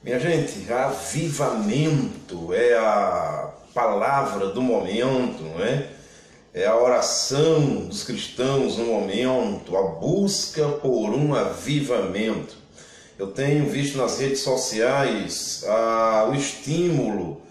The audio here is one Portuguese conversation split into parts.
Minha gente, avivamento é a palavra do momento, não é? É a oração dos cristãos no momento, a busca por um avivamento. Eu tenho visto nas redes sociais o estímulo,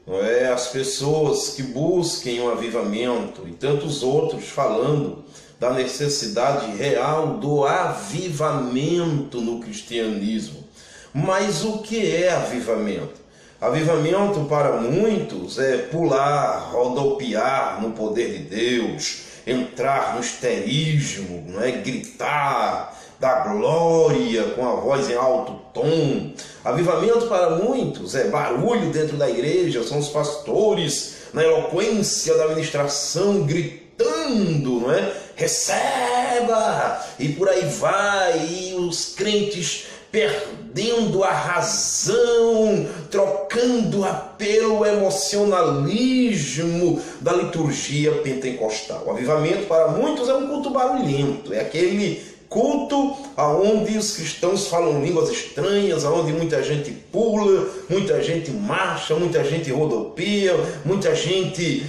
não é? As pessoas que busquem um avivamento e tantos outros falando da necessidade real do avivamento no cristianismo. Mas o que é avivamento? Avivamento para muitos é pular, rodopiar no poder de Deus, entrar no histerismo, não é? Gritar, dar glória com a voz em alto tom. Avivamento para muitos é barulho dentro da igreja, são os pastores na eloquência da ministração gritando, não é? Receba! E por aí vai, e os crentes perdendo a razão, trocando pelo emocionalismo da liturgia pentecostal. O avivamento para muitos é um culto barulhento, é aquele culto onde os cristãos falam línguas estranhas, onde muita gente pula, muita gente marcha, muita gente rodopia, muita gente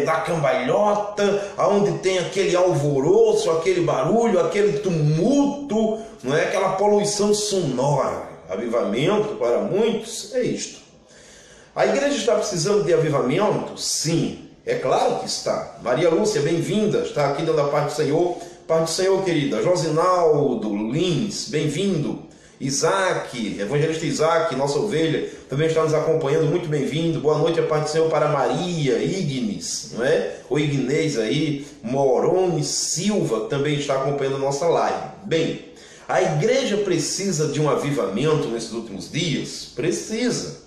dá cambalhota, onde tem aquele alvoroço, aquele barulho, aquele tumulto, não é? Aquela poluição sonora. Avivamento para muitos é isto. A igreja está precisando de avivamento? Sim, é claro que está. Maria Lúcia, bem-vinda, está aqui dando a paz do Senhor. Paz do Senhor, querida. Josinaldo Lins, bem-vindo. Isaac, evangelista Isaac, nossa ovelha, também está nos acompanhando, muito bem-vindo. Boa noite, a paz do Senhor para Maria, Ignis, não é? O Ignez aí, Morone Silva, também está acompanhando a nossa live. Bem, a igreja precisa de um avivamento nesses últimos dias? Precisa.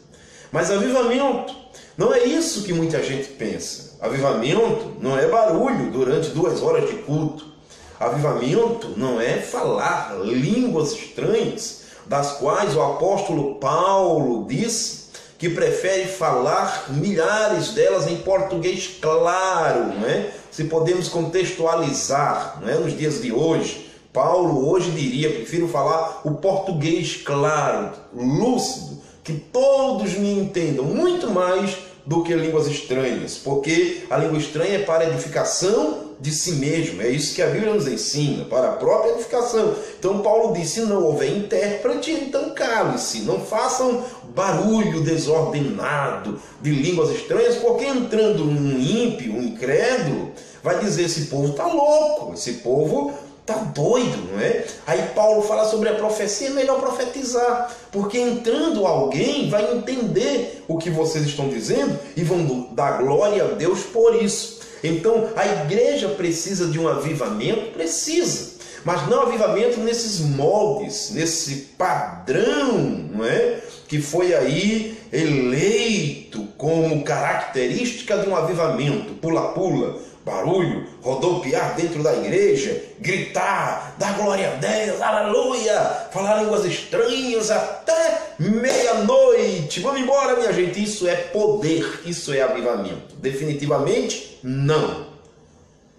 Mas avivamento não é isso que muita gente pensa. Avivamento não é barulho durante 2 horas de culto. Avivamento não é falar línguas estranhas, das quais o apóstolo Paulo disse que prefere falar milhares delas em português claro, não é? Se podemos contextualizar, não é? Nos dias de hoje, Paulo hoje diria: prefiro falar o português claro, lúcido, que todos me entendam, muito mais do que línguas estranhas, porque a língua estranha é para edificação de si mesmo, é isso que a Bíblia nos ensina, para a própria edificação. Então Paulo disse: se não houver intérprete, então cale-se, não façam barulho desordenado de línguas estranhas, porque entrando um ímpio, um incrédulo, vai dizer: esse povo está louco, esse povo está doido, não é? Aí Paulo fala sobre a profecia, é melhor profetizar, porque entrando alguém vai entender o que vocês estão dizendo e vão dar glória a Deus por isso. Então a igreja precisa de um avivamento? Precisa, mas não avivamento nesses moldes, nesse padrão, não é? Que foi aí eleito como característica de um avivamento: pula-pula, barulho, rodopiar dentro da igreja, gritar, dar glória a Deus, aleluia, falar línguas estranhas até meia-noite. Vamos embora, minha gente. Isso é poder, isso é avivamento. Definitivamente não.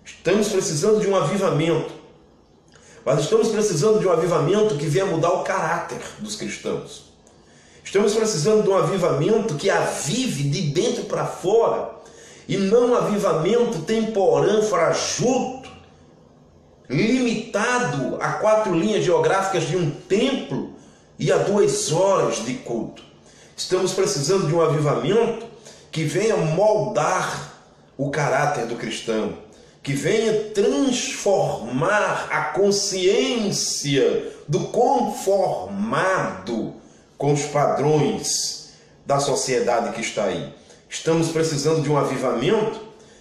Estamos precisando de um avivamento, mas estamos precisando de um avivamento que venha mudar o caráter dos cristãos. Estamos precisando de um avivamento que avive de dentro para fora, e não um avivamento temporã, frajuto, limitado a 4 linhas geográficas de um templo e a 2 horas de culto. Estamos precisando de um avivamento que venha moldar o caráter do cristão, que venha transformar a consciência do conformado com os padrões da sociedade que está aí. Estamos precisando de um avivamento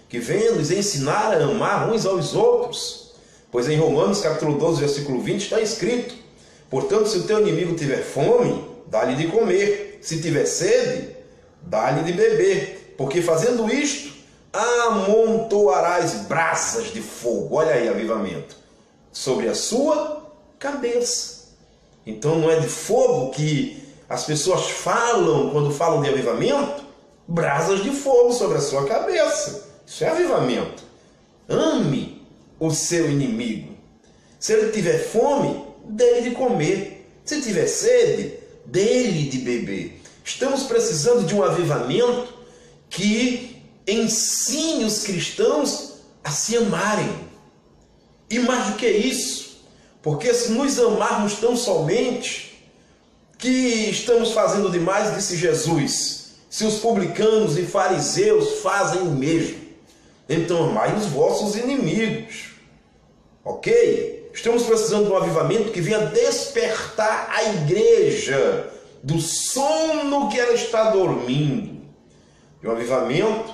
que venha nos ensinar a amar uns aos outros, pois em Romanos capítulo 12, versículo 20 está escrito: portanto, se o teu inimigo tiver fome, dá-lhe de comer, se tiver sede, dá-lhe de beber, porque fazendo isto, amontoarás brasas de fogo, olha aí, avivamento, sobre a sua cabeça. Então não é de fogo que as pessoas falam quando falam de avivamento? Brasas de fogo sobre a sua cabeça. Isso é avivamento. Ame o seu inimigo. Se ele tiver fome, dê-lhe de comer. Se tiver sede, dele de beber. Estamos precisando de um avivamento que ensine os cristãos a se amarem. E mais do que isso, porque se nos amarmos tão somente, que estamos fazendo demais, disse Jesus, se os publicanos e fariseus fazem o mesmo, então amai os vossos inimigos. Ok? Estamos precisando de um avivamento que venha despertar a igreja do sono que ela está dormindo. De um avivamento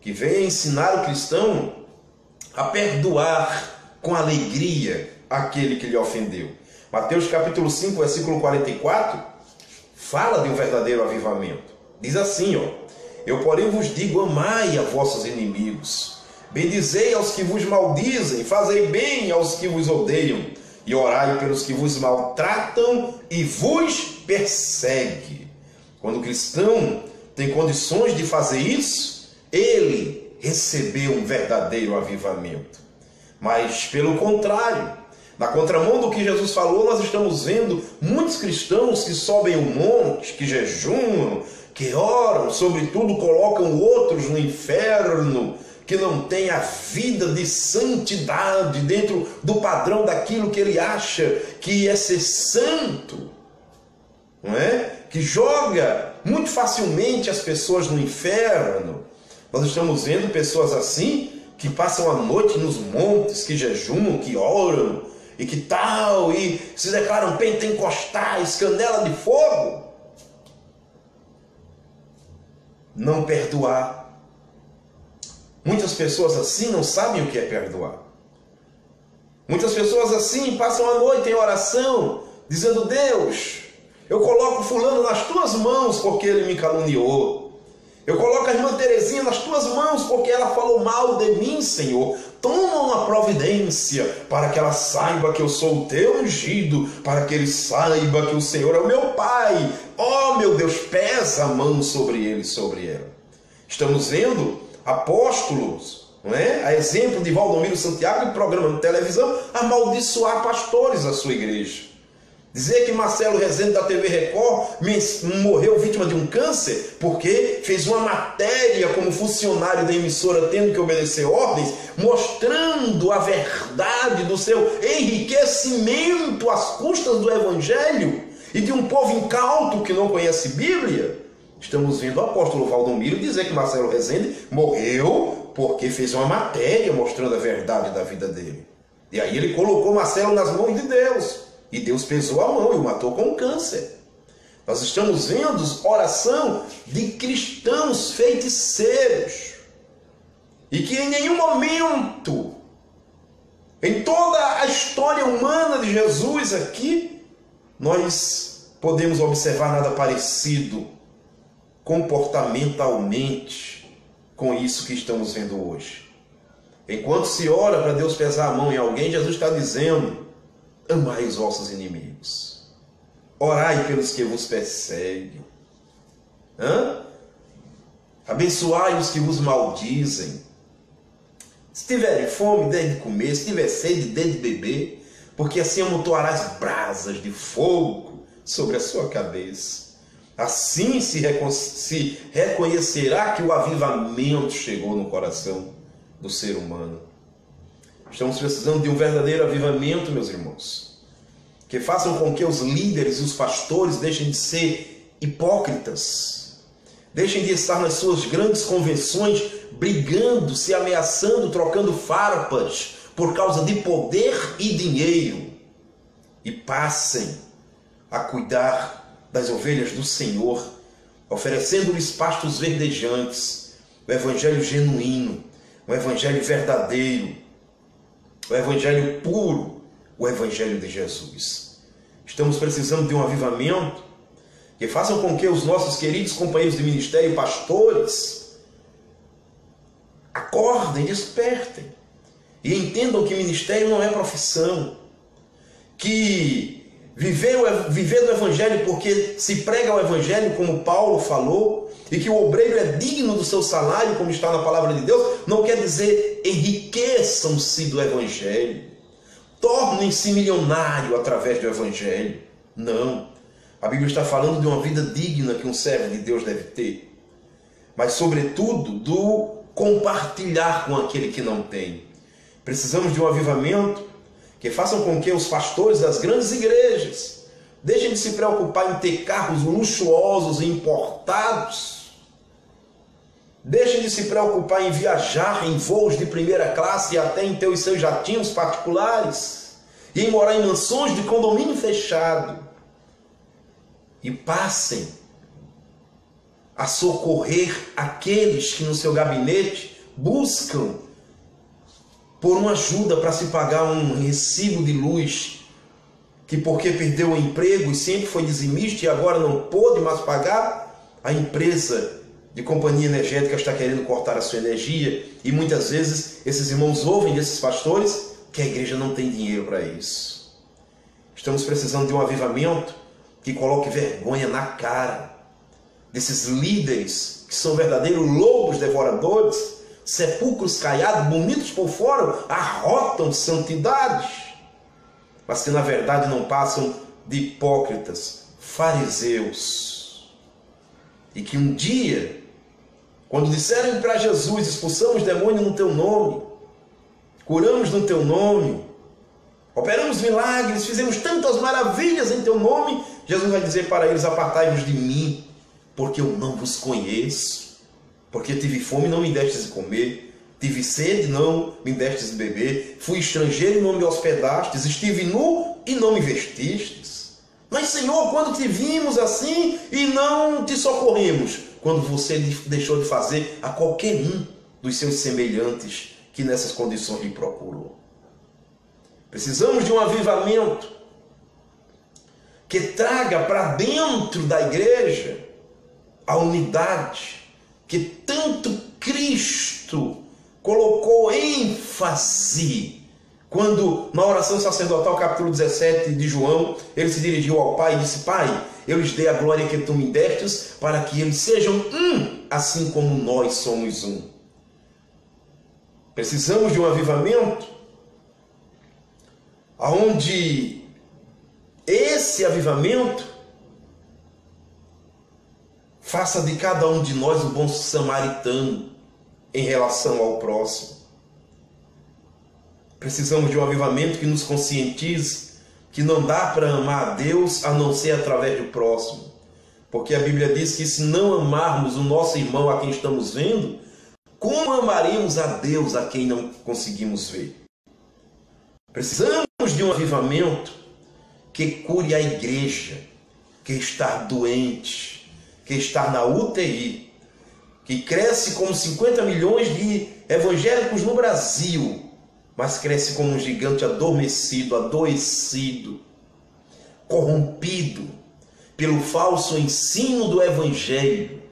que venha ensinar o cristão a perdoar com alegria aquele que lhe ofendeu. Mateus capítulo 5, versículo 44, fala de um verdadeiro avivamento. Diz assim, eu porém vos digo, amai a vossos inimigos, bendizei aos que vos maldizem, fazei bem aos que vos odeiam, e orai pelos que vos maltratam e vos perseguem. Quando o cristão tem condições de fazer isso, ele recebeu um verdadeiro avivamento. Mas, pelo contrário, na contramão do que Jesus falou, nós estamos vendo muitos cristãos que sobem o monte, que jejumam, que oram, sobretudo colocam outros no inferno, que não tem a vida de santidade dentro do padrão daquilo que ele acha que é ser santo, não é? Que joga muito facilmente as pessoas no inferno. Nós estamos vendo pessoas assim, que passam a noite nos montes, que jejumam, que oram, e que tal, e se declaram pentecostais, canela de fogo. Não perdoar. Muitas pessoas assim não sabem o que é perdoar. Muitas pessoas assim passam a noite em oração, dizendo, Deus, eu coloco fulano nas tuas mãos porque ele me caluniou. Eu coloco a irmã Terezinha nas tuas mãos porque ela falou mal de mim, Senhor. Toma uma providência para que ela saiba que eu sou o teu ungido, para que ele saiba que o Senhor é o meu Pai. Oh, meu Deus, pesa a mão sobre ele, sobre ela. Estamos vendo apóstolos, não é? A exemplo de Valdomiro Santiago, em programa de televisão, amaldiçoar pastores da sua igreja. Dizer que Marcelo Rezende da TV Record morreu vítima de um câncer porque fez uma matéria como funcionário da emissora tendo que obedecer ordens, mostrando a verdade do seu enriquecimento às custas do Evangelho e de um povo incauto que não conhece Bíblia. Estamos vendo o apóstolo Valdomiro dizer que Marcelo Rezende morreu porque fez uma matéria mostrando a verdade da vida dele. E aí ele colocou Marcelo nas mãos de Deus. E Deus pesou a mão e o matou com câncer. Nós estamos vendo oração de cristãos feiticeiros. E que em nenhum momento, em toda a história humana de Jesus aqui, nós podemos observar nada parecido comportamentalmente com isso que estamos vendo hoje. Enquanto se ora para Deus pesar a mão em alguém, Jesus está dizendo, amai os vossos inimigos. Orai pelos que vos perseguem. Abençoai os que vos maldizem. Se tiverem fome, dê de comer. Se tiver sede, dê de beber. Porque assim amontoarás brasas de fogo sobre a sua cabeça. Assim se reconhecerá que o avivamento chegou no coração do ser humano. Estamos precisando de um verdadeiro avivamento, meus irmãos, que façam com que os líderes e os pastores deixem de ser hipócritas, deixem de estar nas suas grandes convenções brigando, se ameaçando, trocando farpas por causa de poder e dinheiro, e passem a cuidar das ovelhas do Senhor, oferecendo-lhes pastos verdejantes, o evangelho genuíno, o evangelho verdadeiro, o evangelho puro, o evangelho de Jesus. Estamos precisando de um avivamento que faça com que os nossos queridos companheiros de ministério e pastores acordem, despertem e entendam que ministério não é profissão, que viver do evangelho porque se prega o evangelho, como Paulo falou, e que o obreiro é digno do seu salário, como está na palavra de Deus, não quer dizer enriqueçam-se do evangelho, tornem-se milionário através do evangelho. Não. A Bíblia está falando de uma vida digna que um servo de Deus deve ter, mas sobretudo do compartilhar com aquele que não tem. Precisamos de um avivamento que faça com que os pastores das grandes igrejas deixem de se preocupar em ter carros luxuosos e importados, deixem de se preocupar em viajar em voos de primeira classe e até em ter os seus jatinhos particulares e em morar em mansões de condomínio fechado, e passem a socorrer aqueles que no seu gabinete buscam por uma ajuda para se pagar um recibo de luz, que porque perdeu o emprego e sempre foi dizimista e agora não pôde mais pagar, a empresa de companhia energética está querendo cortar a sua energia, e muitas vezes esses irmãos ouvem desses pastores que a igreja não tem dinheiro para isso. Estamos precisando de um avivamento que coloque vergonha na cara desses líderes que são verdadeiros lobos devoradores, sepulcros caiados, bonitos por fora, arrotam santidade, mas que na verdade não passam de hipócritas, fariseus. E que um dia, quando disserem para Jesus: expulsamos demônio no teu nome, curamos no teu nome, operamos milagres, fizemos tantas maravilhas em teu nome, Jesus vai dizer para eles: apartai-vos de mim, porque eu não vos conheço. Porque tive fome e não me destes de comer, tive sede e não me destes de beber, fui estrangeiro e não me hospedastes, estive nu e não me vestistes. Mas, Senhor, quando te vimos assim e não te socorremos? Quando você deixou de fazer a qualquer um dos seus semelhantes que nessas condições lhe procurou. Precisamos de um avivamento que traga para dentro da igreja a unidade que tanto Cristo colocou ênfase quando, na oração sacerdotal, capítulo 17 de João, ele se dirigiu ao Pai e disse: Pai, eu lhes dei a glória que tu me destes, para que eles sejam um, assim como nós somos um. Precisamos de um avivamento onde esse avivamento faça de cada um de nós o bom samaritano em relação ao próximo. Precisamos de um avivamento que nos conscientize que não dá para amar a Deus a não ser através do próximo. Porque a Bíblia diz que se não amarmos o nosso irmão a quem estamos vendo, como amaremos a Deus a quem não conseguimos ver? Precisamos de um avivamento que cure a igreja, que está doente, que está na UTI, que cresce como 50 milhões de evangélicos no Brasil, mas cresce como um gigante adormecido, adoecido, corrompido pelo falso ensino do evangelho.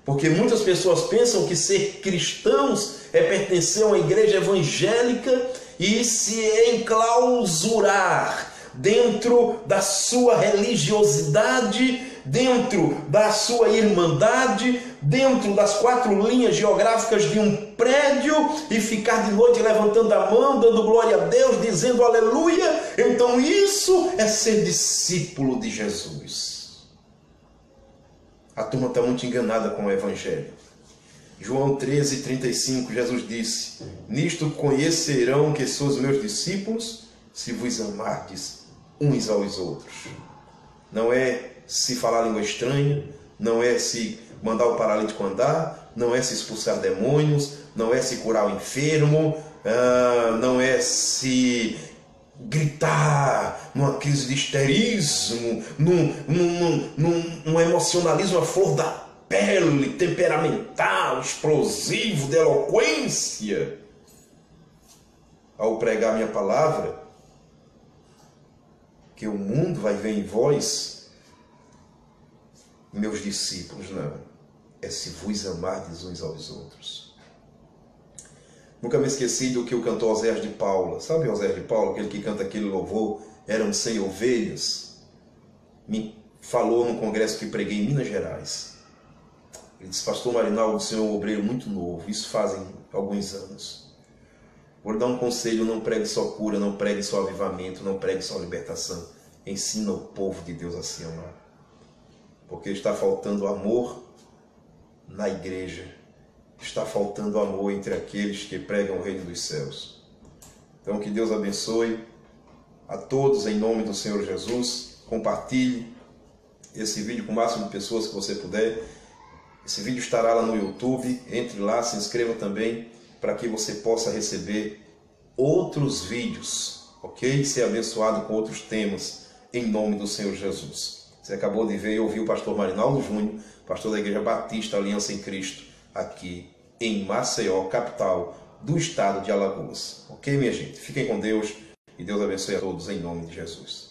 Porque muitas pessoas pensam que ser cristãos é pertencer a uma igreja evangélica e se enclausurar dentro da sua religiosidade, dentro da sua irmandade, dentro das 4 linhas geográficas de um prédio e ficar de noite levantando a mão, dando glória a Deus, dizendo aleluia. Então isso é ser discípulo de Jesus. A turma está muito enganada com o evangelho. João 13:35, Jesus disse: nisto conhecerão que sois meus discípulos, se vos amardes uns aos outros. Não é se falar língua estranha, não é se mandar o paralítico andar, não é se expulsar demônios, não é se curar o enfermo, não é se gritar numa crise de histerismo, num emocionalismo à flor da pele, temperamental, explosivo, de eloquência. Ao pregar minha palavra, que o mundo vai ver em vós, meus discípulos, não. É se vos amardes uns aos outros. Nunca me esqueci do que o cantor Oséias de Paula, sabe Oséias de Paula, aquele que canta aquele louvor, eram 100 ovelhas, me falou num congresso que preguei em Minas Gerais. Ele disse: pastor Marinaldo, o senhor é um obreiro muito novo, isso fazem alguns anos. Vou lhe dar um conselho: não pregue só cura, não pregue só avivamento, não pregue só libertação. Ensina o povo de Deus a se amar. porque está faltando amor na igreja, está faltando amor entre aqueles que pregam o reino dos céus. Então que Deus abençoe a todos em nome do Senhor Jesus. Compartilhe esse vídeo com o máximo de pessoas que você puder. Esse vídeo estará lá no YouTube, entre lá, se inscreva também para que você possa receber outros vídeos, ok? Ser abençoado com outros temas em nome do Senhor Jesus. Você acabou de ver e ouvir o pastor Marinaldo Júnior, pastor da Igreja Batista Aliança em Cristo, aqui em Maceió, capital do estado de Alagoas. Ok, minha gente? Fiquem com Deus e Deus abençoe a todos em nome de Jesus.